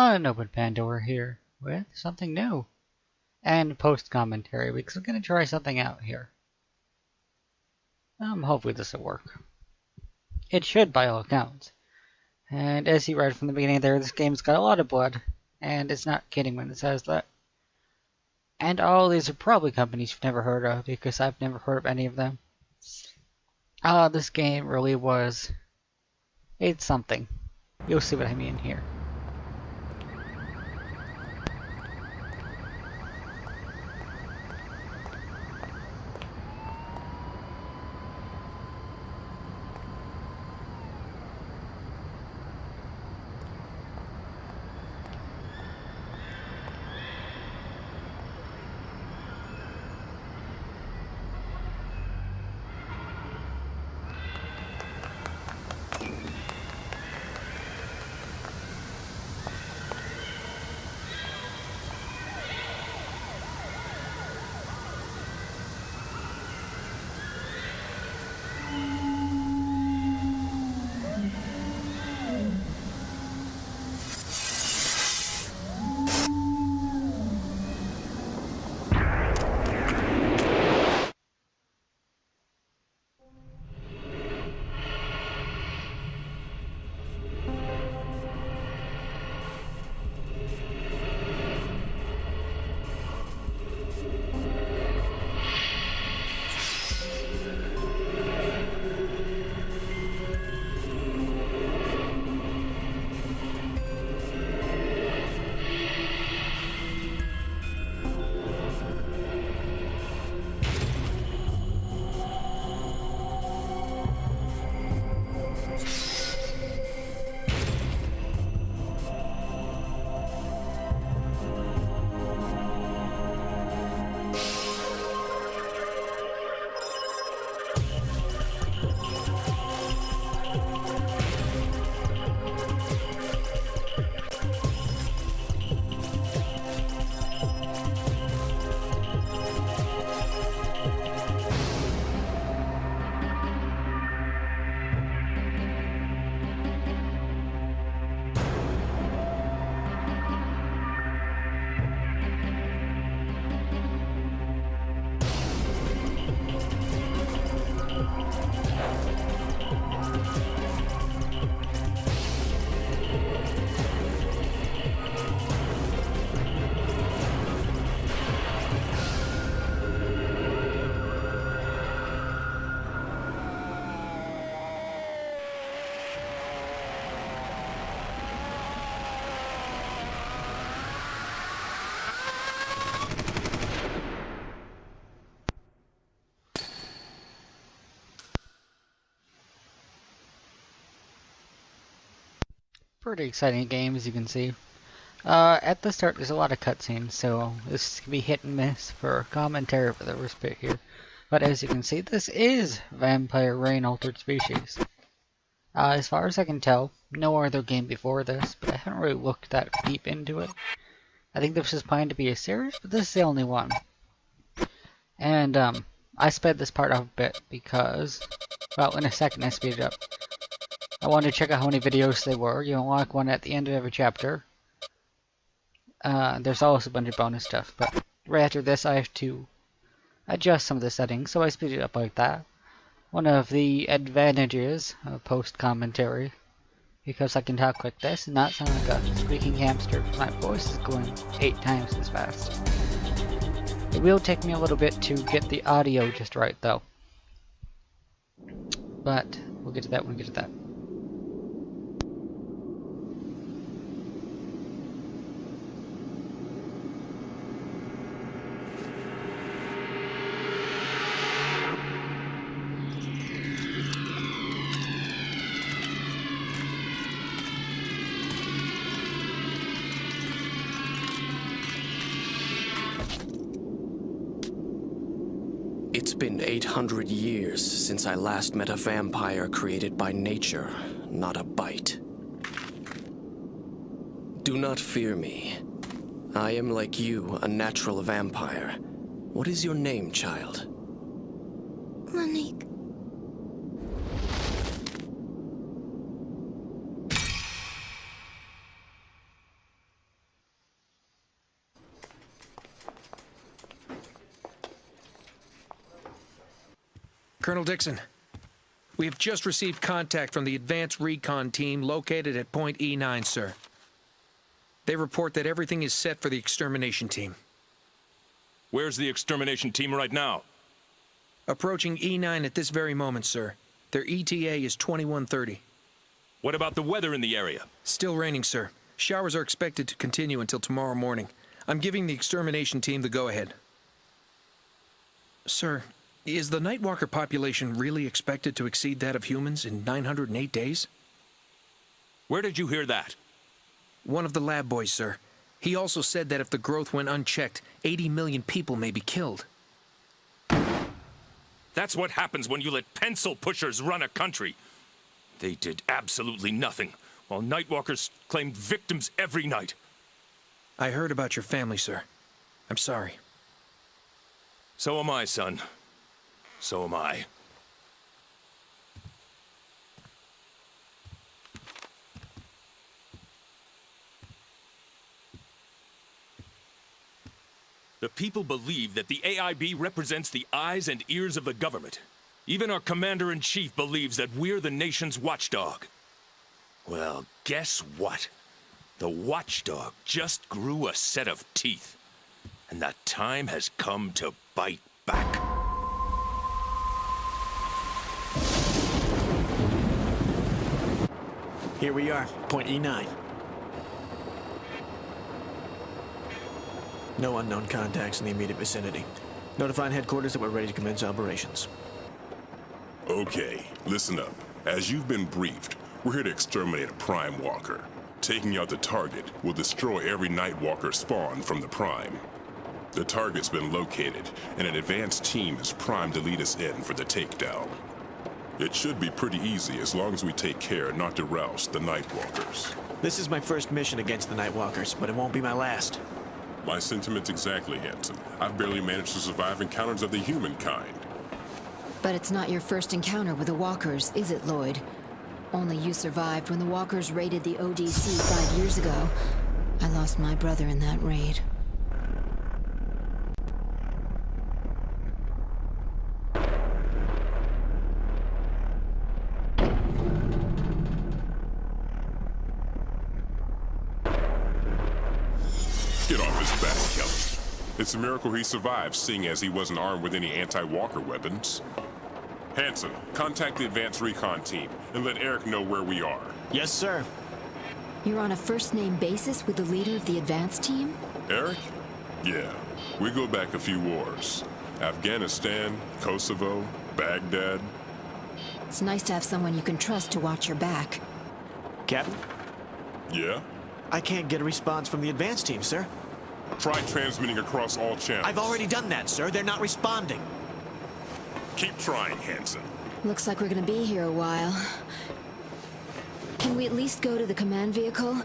Unopened Pandora here with something new and post commentary because I'm going to try something out here. Hopefully this will work. It should by all accounts. And as you read from the beginning there, this game's got a lot of blood, and it's not kidding when it says that. And all these are probably companies you've never heard of because I've never heard of any of them. This game really was... it's something. You'll see what I mean here. Pretty exciting game, as you can see. At the start, there's a lot of cutscenes, so this can be hit and miss for commentary for the first bit here. But as you can see, this is Vampire Rain Altered Species. As far as I can tell, no other game before this, but I haven't really looked that deep into it. I think this was planned to be a series, but this is the only one. And, I sped this part up a bit because, well, in a second I speed it up. I wanted to check out how many videos they were. You unlock one at the end of every chapter. There's also a bunch of bonus stuff, but right after this I have to adjust some of the settings, so I speed it up like that. One of the advantages of post-commentary, because I can talk like this and not sound like a squeaking hamster, because my voice is going 8 times as fast. It will take me a little bit to get the audio just right, though. But we'll get to that when we get to that. It's been 800 years since I last met a vampire created by nature, not a bite. Do not fear me. I am like you, a natural vampire. What is your name, child? Monique. Colonel Dixon. We have just received contact from the Advanced Recon Team located at Point E9, sir. They report that everything is set for the extermination team. Where's the extermination team right now? Approaching E9 at this very moment, sir. Their ETA is 2130. What about the weather in the area? Still raining, sir. Showers are expected to continue until tomorrow morning. I'm giving the extermination team the go-ahead. Sir, is the Nightwalker population really expected to exceed that of humans in 908 days? Where did you hear that? One of the lab boys, sir. He also said that if the growth went unchecked, 80 million people may be killed. That's what happens when you let pencil pushers run a country. They did absolutely nothing, while Nightwalkers claimed victims every night. I heard about your family, sir. I'm sorry. So am I, son. So am I. The people believe that the AIB represents the eyes and ears of the government. Even our commander-in-chief believes that we're the nation's watchdog. Well, guess what? The watchdog just grew a set of teeth. And the time has come to bite back. Here we are, point E9. No unknown contacts in the immediate vicinity. Notifying headquarters that we're ready to commence operations. Okay, listen up. As you've been briefed, we're here to exterminate a Prime Walker. Taking out the target will destroy every Nightwalker spawn from the Prime. The target's been located, and an advanced team is primed to lead us in for the takedown. It should be pretty easy as long as we take care not to rouse the Nightwalkers. This is my first mission against the Nightwalkers, but it won't be my last. My sentiments exactly, Hanson. I've barely managed to survive encounters of the humankind. But it's not your first encounter with the Walkers, is it, Lloyd? Only you survived when the Walkers raided the ODC 5 years ago. I lost my brother in that raid. Get off his back, Kelly. It's a miracle he survived, seeing as he wasn't armed with any anti-Walker weapons. Hanson, contact the Advanced Recon Team and let Eric know where we are. Yes, sir. You're on a first-name basis with the leader of the advance team? Eric? Yeah, we go back a few wars. Afghanistan, Kosovo, Baghdad. It's nice to have someone you can trust to watch your back. Captain, Yeah? I can't get a response from the advance team, sir. Try transmitting across all channels. I've already done that, sir. They're not responding. Keep trying, Hanson. Looks like we're gonna be here a while. Can we at least go to the command vehicle?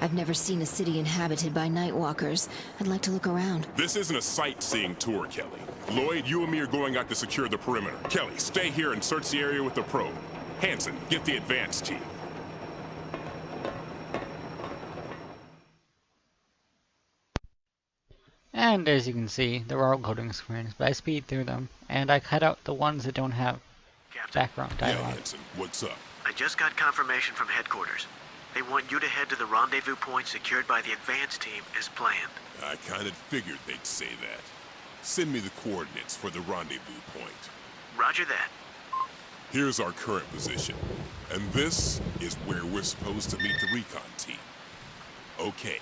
I've never seen a city inhabited by Nightwalkers. I'd like to look around. This isn't a sightseeing tour, Kelly. Lloyd, you and me are going out to secure the perimeter. Kelly, stay here and search the area with the probe. Hanson, get the advance team. And as you can see, there are loading screens, but I speed through them, and I cut out the ones that don't have background Yeah, dialogue. Hanson, what's up? I just got confirmation from headquarters. They want you to head to the rendezvous point secured by the advance team as planned. I kind of figured they'd say that. Send me the coordinates for the rendezvous point. Roger that. Here's our current position, and this is where we're supposed to meet the recon team. Okay,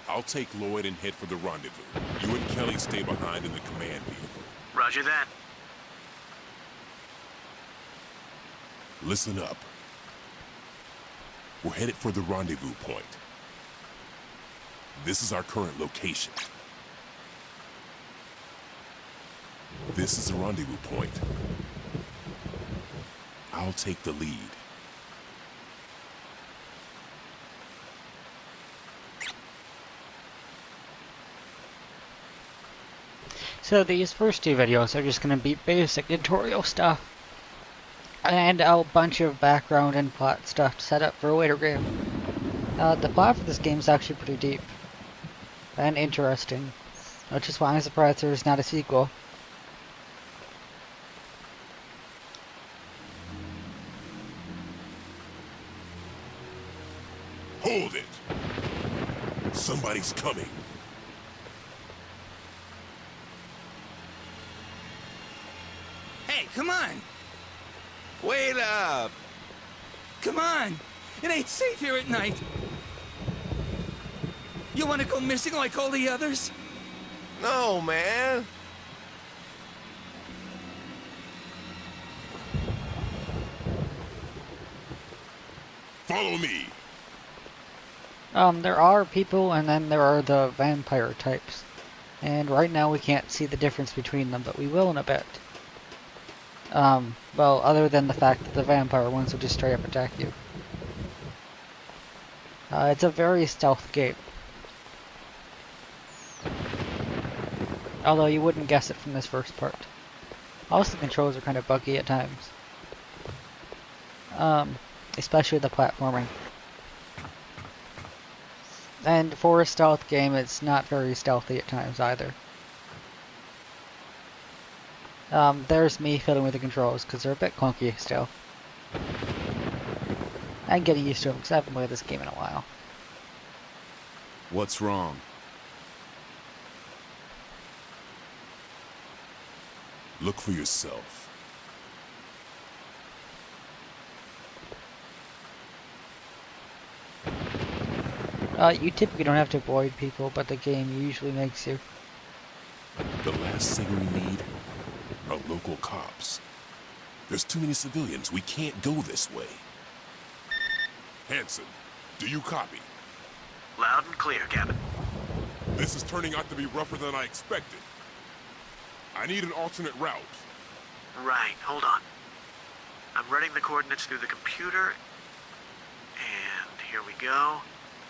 I'll take Lloyd and head for the rendezvous. You and Kelly stay behind in the command vehicle. Roger that. Listen up. We're headed for the rendezvous point. This is our current location. This is the rendezvous point. I'll take the lead. So these first two videos are just going to be basic tutorial stuff. And a bunch of background and plot stuff set up for a later game. The plot for this game is actually pretty deep. And interesting. Which is why I'm surprised there's not a sequel. Hold it! Somebody's coming. Hey, come on! Wait up! Come on! It ain't safe here at night. You want to go missing like all the others? No, man! Follow me. There are people, and then there are the vampire types. And right now we can't see the difference between them, but we will in a bit. Well, other than the fact that the vampire ones will just straight up attack you. It's a very stealth game. Although you wouldn't guess it from this first part. Also, the controls are kind of buggy at times. Especially the platforming. And for a stealth game, it's not very stealthy at times either. There's me fiddling with the controls, because they're a bit clunky still. I'm getting used to them, because I haven't played this game in a while. What's wrong? Look for yourself. You typically don't have to avoid people, but the game usually makes you. The last thing we need are local cops. There's too many civilians. We can't go this way. Hanson, do you copy? Loud and clear, Captain. This is turning out to be rougher than I expected. I need an alternate route. Right, hold on. I'm running the coordinates through the computer. And here we go.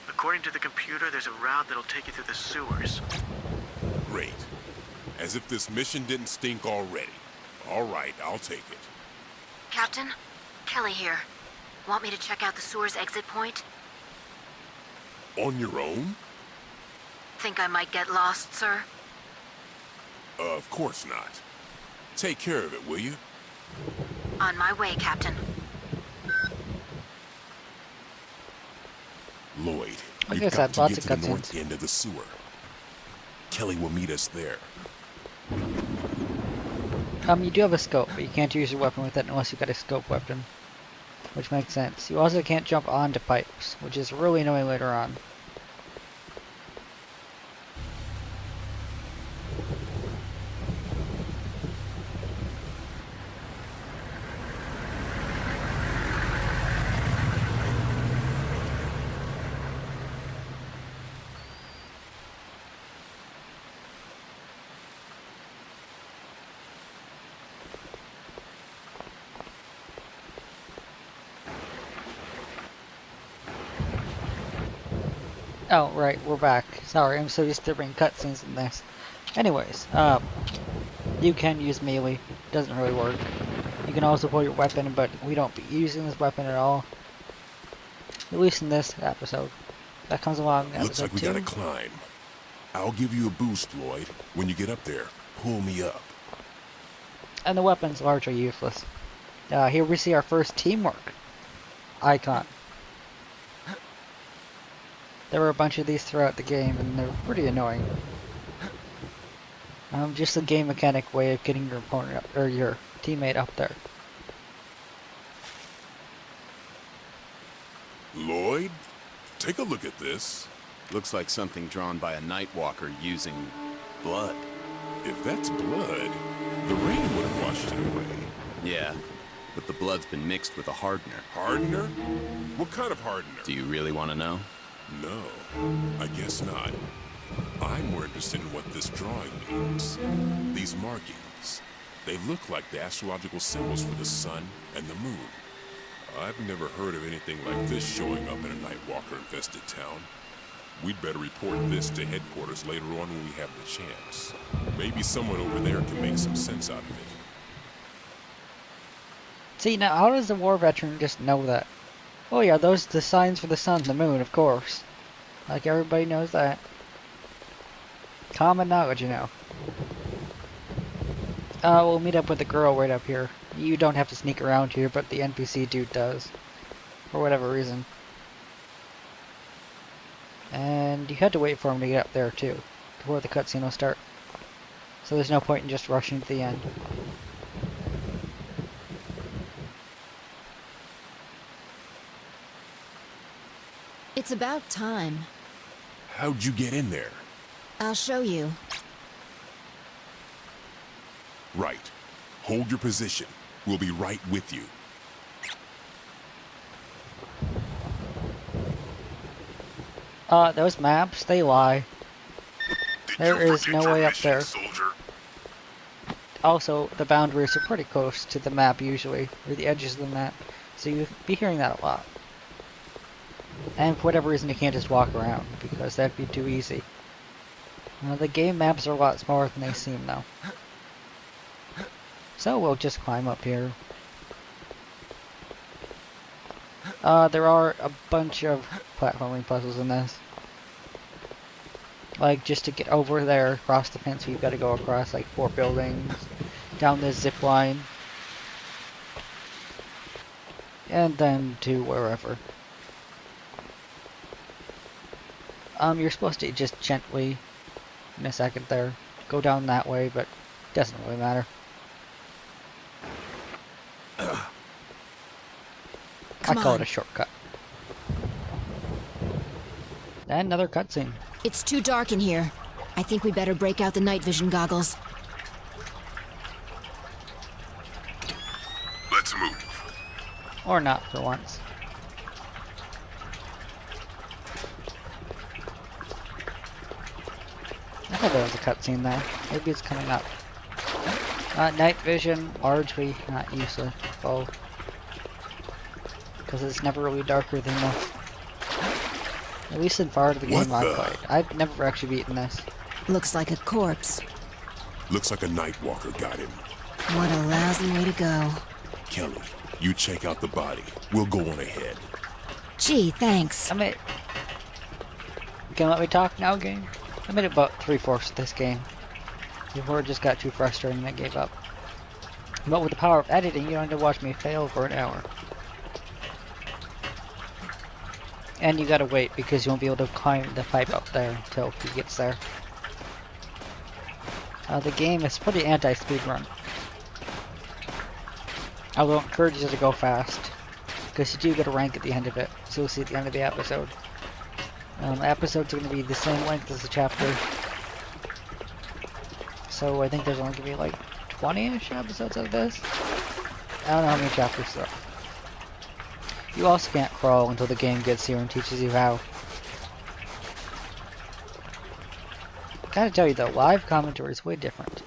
According to the computer, there's a route that'll take you through the sewers. Great. As if this mission didn't stink already. All right, I'll take it. Captain, Kelly here. Want me to check out the sewer's exit point? On your own? Think I might get lost, sir? Of course not. Take care of it, will you? On my way, Captain. Lloyd, I we've guess got I'd to lots get of to the north cutscenes. end of the sewer. Kelly will meet us there. You do have a scope, but you can't use your weapon with it unless you've got a scope weapon. Which makes sense. You also can't jump onto pipes, which is really annoying later on. Oh, right, we're back. Sorry, I'm so used to bringing cutscenes in this. Anyways, you can use melee. Doesn't really work. You can also pull your weapon, but we don't be using this weapon at all. At least in this episode. That comes along in Looks episode like we 2. gotta climb. I'll give you a boost, Lloyd. When you get up there, pull me up. And the weapon's largely useless. Here we see our first teamwork icon. There were a bunch of these throughout the game, and they're pretty annoying. Just a game mechanic way of getting your opponent up, or your teammate up there. Lloyd, take a look at this. Looks like something drawn by a night walker using blood. If that's blood, the rain would have washed it away. Yeah, but the blood's been mixed with a hardener. Hardener? What kind of hardener? Do you really want to know? No, I guess not. I'm more interested in what this drawing means. These markings. They look like the astrological symbols for the sun and the moon. I've never heard of anything like this showing up in a Nightwalker-infested town. We'd better report this to headquarters later on when we have the chance. Maybe someone over there can make some sense out of it. See, now how does the war veteran just know that? Oh yeah, those are the signs for the sun and the moon, of course. Like everybody knows that. Common knowledge, you know. We'll meet up with the girl right up here. You don't have to sneak around here, but the NPC dude does. For whatever reason. And you had to wait for him to get up there too, before the cutscene will start. So there's no point in just rushing to the end. It's about time. How'd you get in there? I'll show you. Right. Hold your position. We'll be right with you. Those maps, they lie. There is no way up there. Soldier? Also, the boundaries are pretty close to the map usually, or the edges of the map, so you'll be hearing that a lot. And for whatever reason you can't just walk around, because that'd be too easy. The game maps are a lot smaller than they seem though. So we'll just climb up here. There are a bunch of platforming puzzles in this. Like, just to get over there, across the fence, you've got to go across like 4 buildings, down this zip line, and then to wherever. You're supposed to just gently, in a second there, go down that way, but it doesn't really matter. I call it a shortcut. And another cutscene. It's too dark in here. I think we better break out the night vision goggles. Let's move. Or not for once. I thought there was a cutscene there. Maybe it's coming up. Night vision, largely not useful. Because it's never really darker than this. At least in far of the game I've played. I've never actually beaten this. Looks like a corpse. Looks like a Nightwalker got him. What a lousy way to go. Kelly, you check out the body. We'll go on ahead. Gee, thanks. I made... You can let me talk now, game? I made about 3/4 of this game. Before it just got too frustrating and I gave up. But with the power of editing, you don't have to watch me fail for an hour. And you gotta wait because you won't be able to climb the pipe up there until he gets there. The game is pretty anti-speedrun. I will encourage you to go fast, because you do get a rank at the end of it, so you'll see at the end of the episode. The episodes are going to be the same length as the chapter. So I think there's only going to be like 20-ish episodes of this. I don't know how many chapters though. You also can't crawl until the game gets here and teaches you how. Gotta tell you though, live commentary is way different.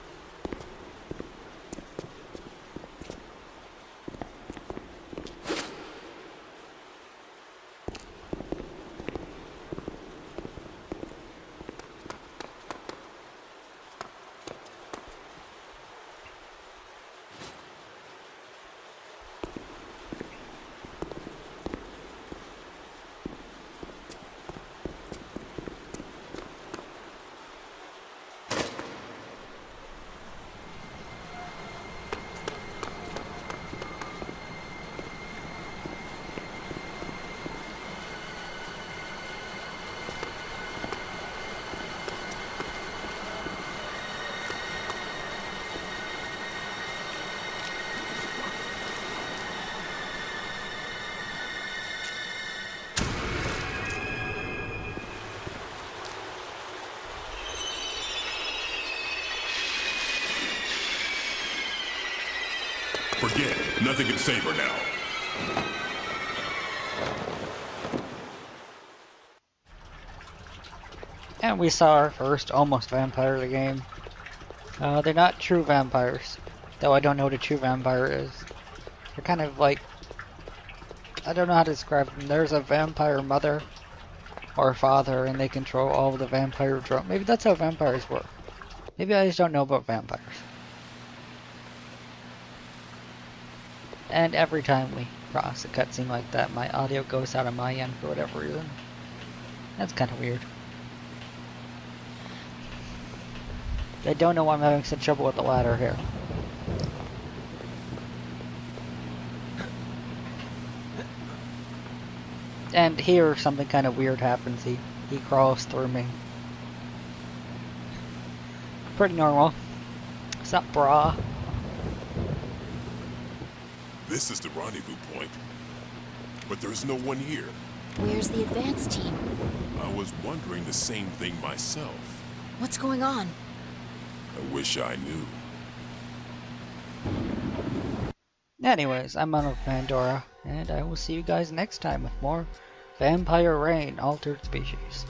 Forget it. Nothing can save her now. And we saw our first almost vampire of the game. They're not true vampires, though I don't know what a true vampire is. They're kind of like, I don't know how to describe them. There's a vampire mother or father, and they control all of the vampire drones. Maybe that's how vampires work. Maybe I just don't know about vampires. And every time we cross a cutscene like that, my audio goes out on my end for whatever reason. That's kind of weird. I don't know why I'm having such trouble with the ladder here. And here something kind of weird happens. He he crawls through me. Pretty normal. What's up, brah? This is the rendezvous point, but there's no one here. Where's the advance team? I was wondering the same thing myself. What's going on? I wish I knew. Anyways, I'm out of Pandora, and I will see you guys next time with more Vampire Reign Altered Species.